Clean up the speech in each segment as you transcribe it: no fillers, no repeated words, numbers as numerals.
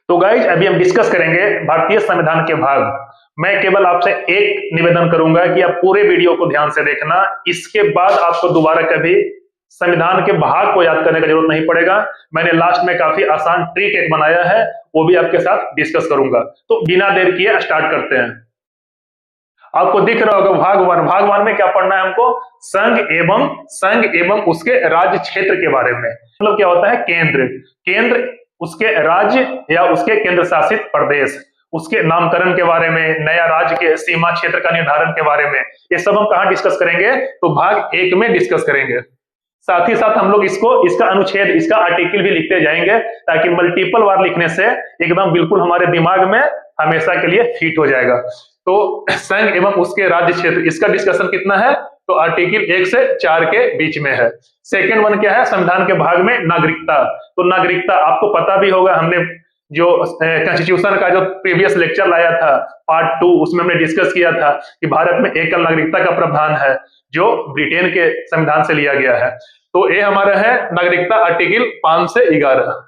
तो गाइज अभी हम डिस्कस करेंगे भारतीय संविधान के भाग। मैं केवल आपसे एक निवेदन करूंगा कि आप पूरे वीडियो को ध्यान से देखना, इसके बाद आपको दोबारा कभी संविधान के भाग को याद करने की जरूरत नहीं पड़ेगा। मैंने लास्ट में काफी आसान ट्रिक एक बनाया है, वो भी आपके साथ डिस्कस करूंगा। तो बिना देर किए स्टार्ट करते हैं। आपको दिख रहा होगा भाग वन में क्या पढ़ना है हमको, संघ एवं उसके राज्य क्षेत्र के बारे में। मतलब क्या होता है, केंद्र, उसके राज्य या उसके केंद्र शासित प्रदेश, उसके नामकरण के बारे में, नया राज्य के सीमा क्षेत्र का निर्धारण के बारे में, ये सब हम कहाँ डिस्कस करेंगे, तो भाग एक में डिस्कस करेंगे। साथ ही साथ हम लोग इसका अनुच्छेद, इसका आर्टिकल भी लिखते जाएंगे, ताकि मल्टीपल बार लिखने से एकदम बिल्कुल हमारे दिमाग में हमेशा के लिए फिट हो जाएगा। तो संघ एवं उसके राज्य क्षेत्र, इसका डिस्कशन कितना है, तो आर्टिकल 1 से 4 के बीच में है। सेकेंड वन क्या है, संविधान के भाग में नागरिकता। तो नागरिकता आपको पता भी होगा, हमने जो कॉन्स्टिट्यूशन का जो प्रीवियस लेक्चर लाया था पार्ट 2, उसमें हमने डिस्कस किया था कि भारत में एकल नागरिकता का प्रावधान है, जो ब्रिटेन के संविधान से लिया गया है। तो ये हमारा है नागरिकता, आर्टिकल 5 से 11।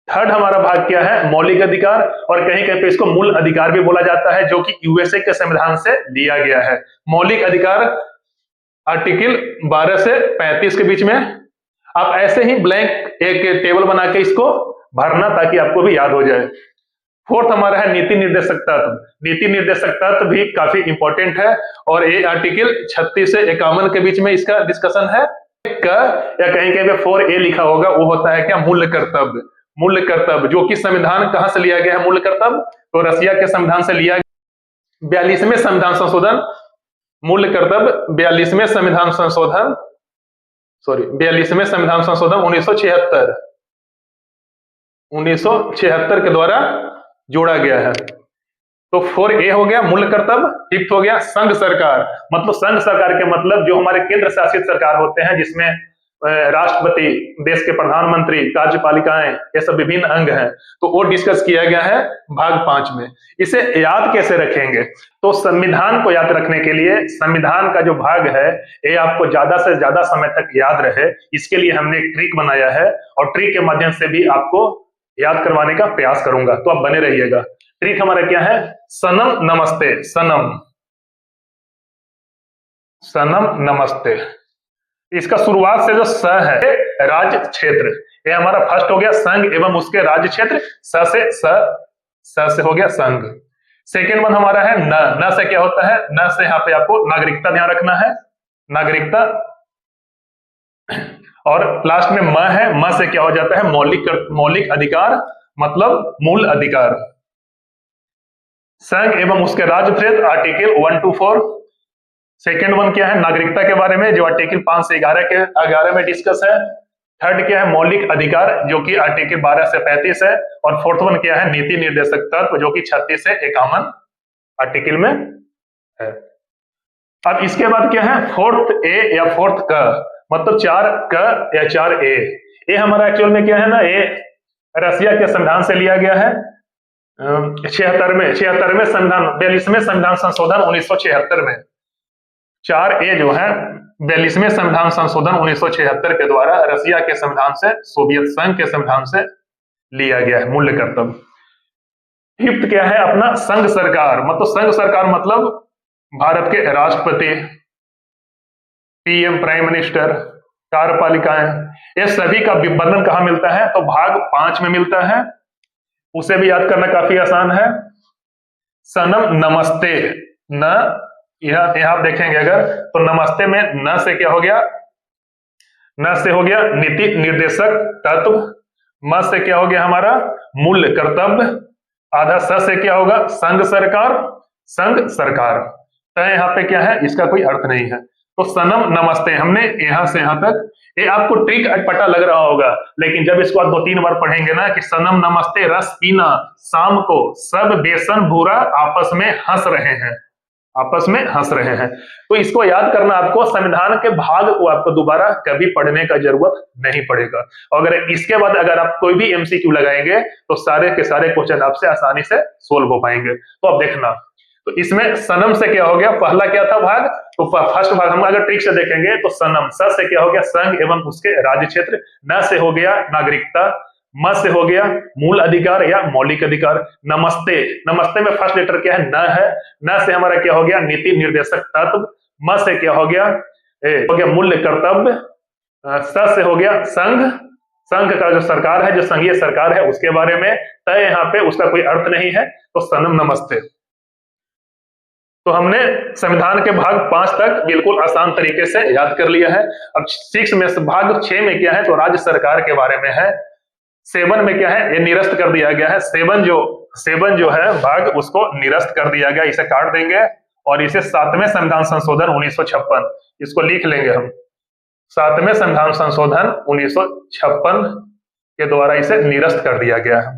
थर्ड हमारा भाग क्या है, मौलिक अधिकार, और कहीं कहीं पे इसको मूल अधिकार भी बोला जाता है, जो कि यूएसए के संविधान से लिया गया है। मौलिक अधिकार आर्टिकल 12 से 35 के बीच में। आप ऐसे ही ब्लैंक एक टेबल बना के इसको भरना, ताकि आपको भी याद हो जाए। फोर्थ हमारा है नीति निर्देशक तत्व। नीति निर्देशक तत्व भी काफी इंपॉर्टेंट है, और ये आर्टिकल 36 से 51 के बीच में इसका डिस्कशन है। या कहीं कहीं पे 4A लिखा होगा, वो होता है क्या, मूल्य कर्तव्य। मूल्य कर्तव्य जो कि संविधान कहां से लिया गया है, मूल्य कर्तव्य तो रसिया के संविधान से लिया गया। 42वें संविधान संशोधन, मूल्य कर्तव्य 42वें संविधान संशोधन 1976 के द्वारा जोड़ा गया है। तो 4A हो गया मूल्य कर्तव्य। फिफ्थ हो गया संघ सरकार। मतलब संघ सरकार के मतलब जो हमारे केंद्र शासित सरकार होते हैं, जिसमें राष्ट्रपति, देश के प्रधानमंत्री, कार्यपालिकाएं, ये सब विभिन्न अंग हैं, तो वो डिस्कस किया गया है भाग 5 में। इसे याद कैसे रखेंगे, तो संविधान को याद रखने के लिए संविधान का जो भाग है, ये आपको ज्यादा से ज्यादा समय तक याद रहे, इसके लिए हमने एक ट्रिक बनाया है, और ट्रिक के माध्यम से भी आपको याद करवाने का प्रयास करूंगा, तो आप बने रहिएगा। ट्रिक हमारा क्या है, सनम नमस्ते। सनम नमस्ते, इसका शुरुआत से जो स है, राज्य क्षेत्र, ये हमारा फर्स्ट हो गया संघ एवं उसके राज्य क्षेत्र। स से हो गया संघ। सेकेंड वन हमारा है न से क्या होता है, न से यहाँ पे आपको नागरिकता ध्यान रखना है, नागरिकता। और लास्ट में म है, म से क्या हो जाता है, मौलिक अधिकार, मतलब मूल अधिकार। संघ एवं उसके राज्य क्षेत्र आर्टिकल 1 to 4। सेकेंड वन क्या है, नागरिकता के बारे में, जो आर्टिकल 5 से 11 में डिस्कस है। थर्ड क्या है, मौलिक अधिकार, जो कि आर्टिकल 12 से 35 है। और फोर्थ वन क्या है, नीति निर्देशक तत्व, जो कि 36 से 51 आर्टिकल में है। अब इसके बाद क्या है, 4A या 4th क, मतलब 4 या 4A। ये हमारा एक्चुअल में क्या है ना, ये रसिया के संविधान से लिया गया है। 76वें संविधान, 42वें संविधान संशोधन 1976 में। 4A जो है 42वें संविधान संशोधन 1976 के द्वारा रसिया के संविधान से, सोवियत संघ के संविधान से लिया गया है, मूल्य कर्तव्य। फिफ्थ क्या है अपना, संघ सरकार। मतलब संघ सरकार मतलब भारत के राष्ट्रपति, PM, प्राइम मिनिस्टर, कार्यपालिकाएं, ये सभी का वर्णन कहाँ मिलता है, तो भाग 5 में मिलता है। उसे भी याद करना काफी आसान है। सनम नमस्ते, न यहां आप देखेंगे अगर, तो नमस्ते में न से क्या हो गया, न से हो गया नीति निर्देशक तत्व। म से क्या हो गया हमारा, मूल्य कर्तव्य। आधा स से क्या होगा, संघ सरकार। तो यहाँ पे क्या है, इसका कोई अर्थ नहीं है। तो सनम नमस्ते हमने यहां से यहां तक, ये आपको ट्रिक पता लग रहा होगा, लेकिन जब इसको आप 2-3 बार पढ़ेंगे ना, कि सनम नमस्ते रस पीना, शाम को सब बेसन भूरा आपस में हंस रहे हैं, तो इसको याद करना आपको, संविधान के भाग को आपको दोबारा कभी पढ़ने का जरूरत नहीं पड़ेगा। अगर इसके बाद अगर आप कोई भी MCQ लगाएंगे, तो सारे के सारे क्वेश्चन आपसे आसानी से सोल्व हो पाएंगे। तो अब देखना, तो इसमें सनम से क्या हो गया, पहला क्या था भाग, तो फर्स्ट भाग हम अगर ट्रिक से देखेंगे तो सनम, स से क्या हो गया, संघ एवं उसके राज्य क्षेत्र। न से हो गया नागरिकता, म से हो गया मूल अधिकार या मौलिक अधिकार। नमस्ते, नमस्ते में फर्स्ट लेटर क्या है? न है। न से हमारा क्या हो गया? नीति निर्देशक तत्व। म से क्या हो गया? हो गया मूल्य कर्तव्य। स से हो गया संघ, संघ का जो सरकार है, जो संघीय सरकार है उसके बारे में। तय यहाँ पे उसका कोई अर्थ नहीं है, तो सनम नमस्ते। तो हमने संविधान के भाग 5 तक बिल्कुल आसान तरीके से याद कर लिया है। अब 6 में से भाग 6 में क्या है? तो राज्य सरकार के बारे में है। 7 में क्या है? ये निरस्त कर दिया गया है। 7 जो है भाग, उसको निरस्त कर दिया गया, इसे काट देंगे और इसे 7वें संविधान संशोधन 1956 इसको लिख लेंगे हम। 7वें संविधान संशोधन 1956 के द्वारा इसे निरस्त कर दिया गया है।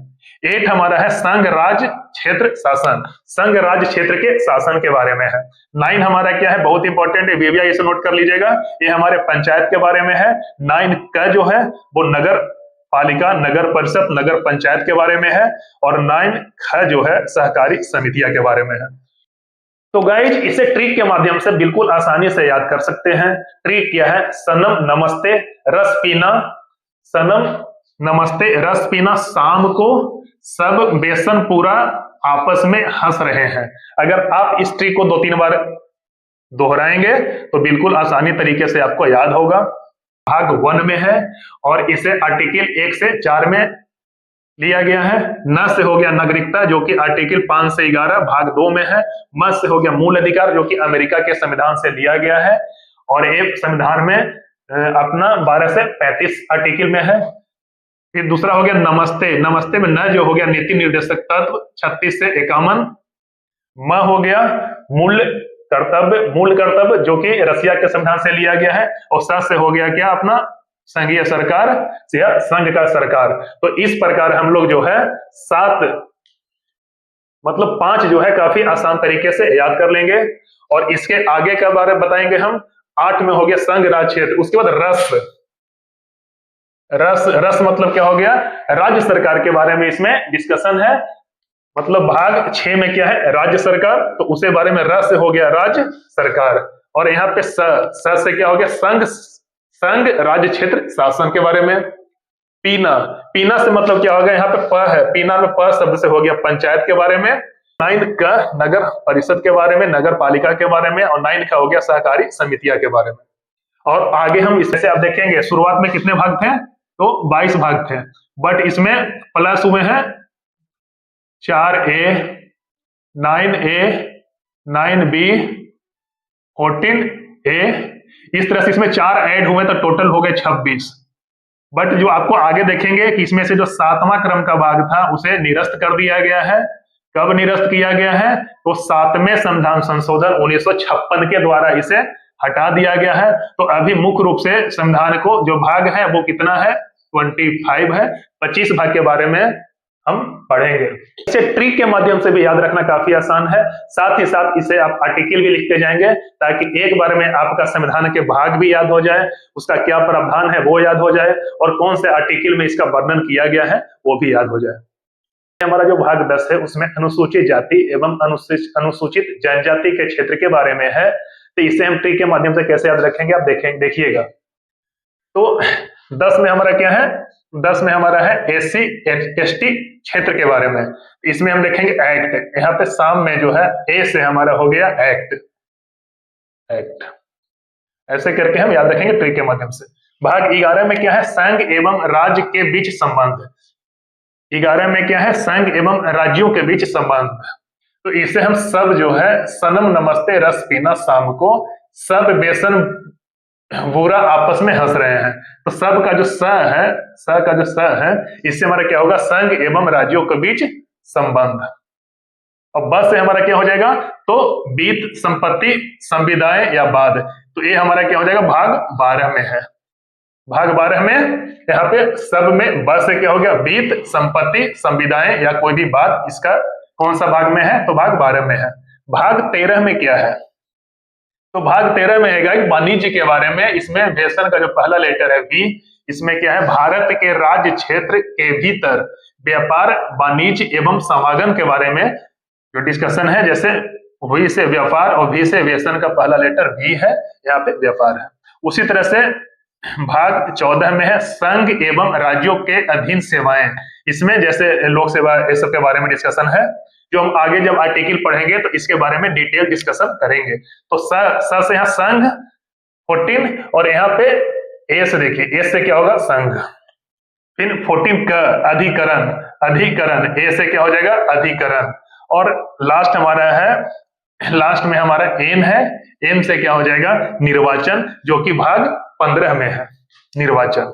8 हमारा है संघ राज्य क्षेत्र शासन, संघ राज्य क्षेत्र के शासन के बारे में है। 9 हमारा क्या है? बहुत इंपॉर्टेंट है, VVI इसे नोट कर लीजिएगा, ये हमारे पंचायत के बारे में है। 9 का जो है वो नगर पालिका, नगर परिषद, नगर पंचायत के बारे में है। और 9 ख जो है सहकारी समितियां के बारे में है। तो गाइज इसे ट्रिक के माध्यम से बिल्कुल आसानी से याद कर सकते हैं। ट्रिक क्या है? सनम नमस्ते रस पीना, सनम नमस्ते रस पीना, शाम को सब बेसन पूरा आपस में हंस रहे हैं। अगर आप इस ट्रिक को 2-3 बार दोहराएंगे तो बिल्कुल आसानी तरीके से आपको याद होगा। भाग 1 में है और इसे आर्टिकल 1 से 4 में लिया गया है। न से हो गया नागरिकता, जो कि आर्टिकल 5 से 11 भाग 2 में है। म से हो गया मूल अधिकार, जो कि अमेरिका के संविधान से लिया गया है और एक संविधान में अपना 12 से 35 आर्टिकल में है। फिर दूसरा हो गया नमस्ते, नमस्ते में न जो हो गया नीति निर्देशक तत्व 36 से 51। म हो गया मूल कर्तव्य, मूल कर्तव्य जो कि रसिया के संविधान से लिया गया है। और स से हो गया क्या? अपना संघीय सरकार या संघ का सरकार। तो इस प्रकार हम लोग जो है 7 मतलब 5 जो है काफी आसान तरीके से याद कर लेंगे। और इसके आगे का बारे में बताएंगे हम। 8 में हो गया संघ राज्य क्षेत्र, उसके बाद रस, रस रस मतलब क्या हो गया? राज्य सरकार के बारे में इसमें डिस्कशन है। मतलब भाग 6 में क्या है? राज्य सरकार, तो उसे बारे में रस से हो गया राज्य सरकार। और यहाँ पे स से क्या हो गया? संघ राज्य क्षेत्र शासन के बारे में। पीना, पीना से मतलब क्या होगा? यहाँ पे प है, पीना में प शब्द से हो गया पंचायत के बारे में। 9 का नगर परिषद के बारे में, नगर पालिका के बारे में। और 9 का हो गया सहकारी समितियां के बारे में। और आगे हम इससे आप देखेंगे शुरुआत में कितने भाग थे? तो 22 भाग थे, बट इसमें प्लस हुए हैं 4A, 9A, 9B, 14A। इस तरह से इसमें 4 ऐड हुए तो टोटल हो गए 26। बट जो आपको आगे देखेंगे कि इसमें से जो 7वां क्रम का भाग था उसे निरस्त कर दिया गया है। कब निरस्त किया गया है? तो 7वें संविधान संशोधन 1956 के द्वारा इसे हटा दिया गया है। तो अभी मुख्य रूप से संविधान को जो भाग है वो कितना है? 25 है। 25 भाग के बारे में हम पढ़ेंगे। इसे ट्रिक के माध्यम से भी याद रखना काफी आसान है। साथ ही साथ इसे आप आर्टिकल भी लिखते जाएंगे ताकि एक बार में आपका संविधान के भाग भी याद हो जाए, उसका क्या प्रावधान है वो याद हो जाए, और कौन से आर्टिकल में इसका वर्णन किया गया है वो भी याद हो जाए। हमारा जो भाग 10 है उसमें अनुसूचित जाति एवं अनुसूचित जनजाति के क्षेत्र के बारे में है। तो इसे हम ट्रिक के माध्यम से कैसे याद रखेंगे आप देखिएगा। तो 10 में हमारा क्या है? 10 में हमारा है SC ST क्षेत्र के बारे में। इसमें हम देखेंगे एक्ट, यहाँ पे शाम में जो है A से हमारा हो गया एक्ट, ऐसे करके हम याद रखेंगे ट्रिक के माध्यम से। भाग 11 में क्या है? संघ एवं राज्य के बीच संबंध। 11 में क्या है? संघ एवं राज्यों के बीच संबंध। तो इसे हम सब जो है सनम नमस्ते रस पीना, शाम को सब बेसन बुरा आपस में हंस रहे हैं। तो सब का जो स है, स का जो स है, इससे हमारा क्या होगा? संघ एवं राज्यों के बीच संबंध। और बस से हमारा क्या हो जाएगा? तो बीत, संपत्ति, संविदाएं या बाद। तो ये हमारा क्या हो जाएगा? भाग 12 में है। भाग 12 में यहाँ पे सब में बस से क्या हो गया? बीत, संपत्ति, संविदाएं या कोई भी बात। इसका कौन सा भाग में है? तो भाग 12 में है। भाग 13 में क्या है? तो भाग 13 में है वाणिज्य के बारे में। इसमें वेसन का जो पहला लेटर है V, इसमें क्या है? भारत के राज्य क्षेत्र के भीतर व्यापार, वाणिज्य एवं समागम के बारे में जो डिस्कशन है। जैसे V से व्यापार और V से वेसन का पहला लेटर V है, यहाँ पे व्यापार है। उसी तरह से भाग 14 में है संघ एवं राज्यों के अधीन सेवाएं। इसमें जैसे लोक सेवा इस सब के बारे में डिस्कशन है, जो हम आगे जब आर्टिकल पढ़ेंगे तो इसके बारे में डिटेल डिस्कशन करेंगे। तो स से यहाँ संघ 14, और यहाँ पे ए से देखिए, ए से क्या होगा संघ, फिर 14 का अधिकरण, अधिकरण ए से क्या हो जाएगा अधिकरण, और लास्ट हमारा है, लास्ट में हमारा एम है, एम से क्या हो जाएगा निर्वाचन, जो कि भाग 15 में है निर्वाचन।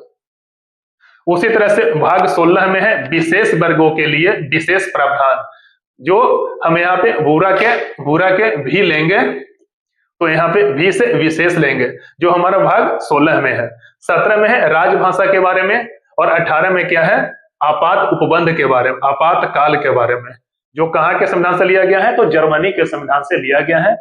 उसी तरह से भाग 16 में है विशेष वर्गों के लिए विशेष प्रावधान, जो हम यहाँ पे बुरा के भी लेंगे, तो यहाँ पे भी से विशेष लेंगे, जो हमारा भाग 16 में है। 17 में है राजभाषा के बारे में, और 18 में क्या है आपात उपबंध के बारे में, आपातकाल के बारे में, जो कहाँ के संविधान से लिया गया है, तो जर्मनी के संविधान से लिया गया है।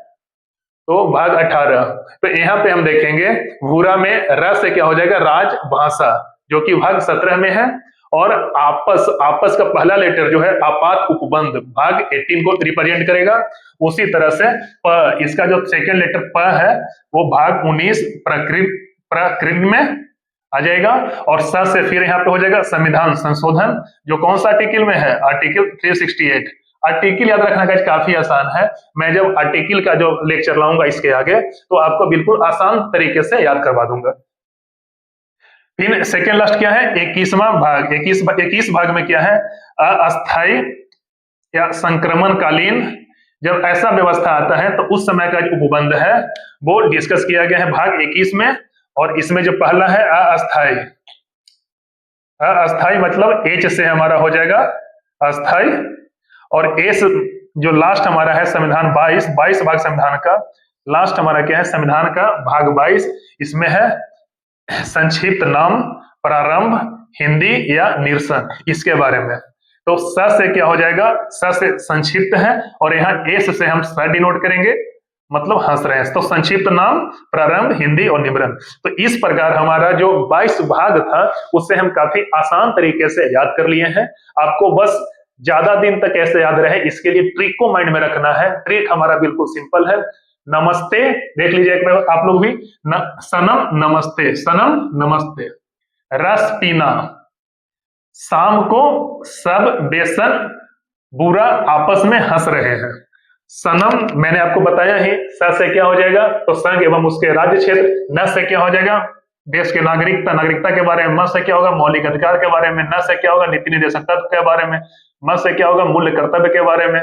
तो भाग 18, तो यहाँ पे हम देखेंगे भूरा में र से क्या हो जाएगा राजभाषा, जो कि भाग 17 में है, और आपस का पहला लेटर जो है आपात उपबंध भाग 18 को रिप्रेजेंट करेगा। उसी तरह से प, इसका जो सेकेंड लेटर प है वो भाग 19 प्रकृति में आ जाएगा, और स से फिर यहाँ पे हो जाएगा संविधान संशोधन, जो कौन सा आर्टिकल में है आर्टिकल 368। आर्टिकल याद रखना का काफी आसान है, मैं जब आर्टिकल का जो लेक्चर लाऊंगा इसके आगे तो आपको बिल्कुल आसान तरीके से याद करवा दूंगा। फिर सेकेंड लास्ट क्या है 21वां भाग, 21 भाग में क्या है अस्थायी या संक्रमणकालीन, जब ऐसा व्यवस्था आता है तो उस समय का जो उपबंध है वो डिस्कस किया गया है भाग 21 में। और इसमें जो पहला है अस्थायी, अस्थायी मतलब एच से हमारा हो जाएगा अस्थायी, और एस जो लास्ट हमारा है संविधान 22 भाग संविधान का, लास्ट हमारा क्या है संविधान का भाग 22, इसमें है संक्षिप्त नाम, प्रारंभ, हिंदी या निरसन, इसके बारे में। तो स से क्या हो जाएगा, स से संक्षिप्त है, और यहाँ एस से हम स डिनोट करेंगे, मतलब हंस रहे हैं, तो संक्षिप्त नाम, प्रारंभ, हिंदी और निम्रन। तो इस प्रकार हमारा जो 22 भाग था उससे हम काफी आसान तरीके से याद कर लिए हैं। आपको बस ज्यादा दिन तक कैसे याद रहे इसके लिए ट्रिक को माइंड में रखना है। ट्रिक हमारा बिल्कुल सिंपल है, नमस्ते देख लीजिए एक बार आप लोग भी, सनम नमस्ते, सनम नमस्ते। रस पीना, शाम को सब बेसन बुरा आपस में हंस रहे हैं। सनम मैंने आपको बताया ही, स से क्या हो जाएगा तो संघ एवं उसके राज्य क्षेत्र, न से क्या हो जाएगा देश के नागरिकता के बारे में, म से क्या होगा मौलिक अधिकार के बारे में, न से क्या होगा नीति निर्देशक तत्व के बारे में, म से क्या होगा मूल्य कर्तव्य के बारे में,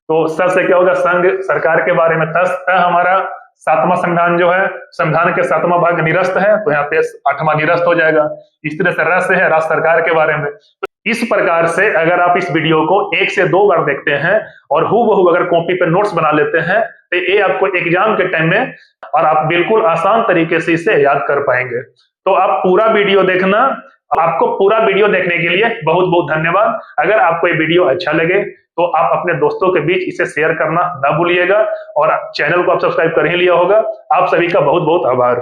तो स से क्या होगा संघ सरकार के बारे में। हमारा 7वां संविधान जो है संविधान के 7वां भाग निरस्त है, तो यहाँ पे 8वां निरस्त हो जाएगा। इस तरह से रस है राज्य सरकार के बारे में। तो इस प्रकार से अगर आप इस वीडियो को 1 से 2 बार देखते हैं और हूबहू अगर कॉपी पे नोट्स बना लेते हैं तो ये आपको एग्जाम के टाइम में और आप बिल्कुल आसान तरीके से इसे याद कर पाएंगे। तो आप पूरा वीडियो देखना। आपको पूरा वीडियो देखने के लिए बहुत बहुत धन्यवाद। अगर आपको ये वीडियो अच्छा लगे तो आप अपने दोस्तों के बीच इसे शेयर करना ना भूलिएगा, और चैनल को आप सब्सक्राइब कर ही लिया होगा। आप सभी का बहुत बहुत आभार।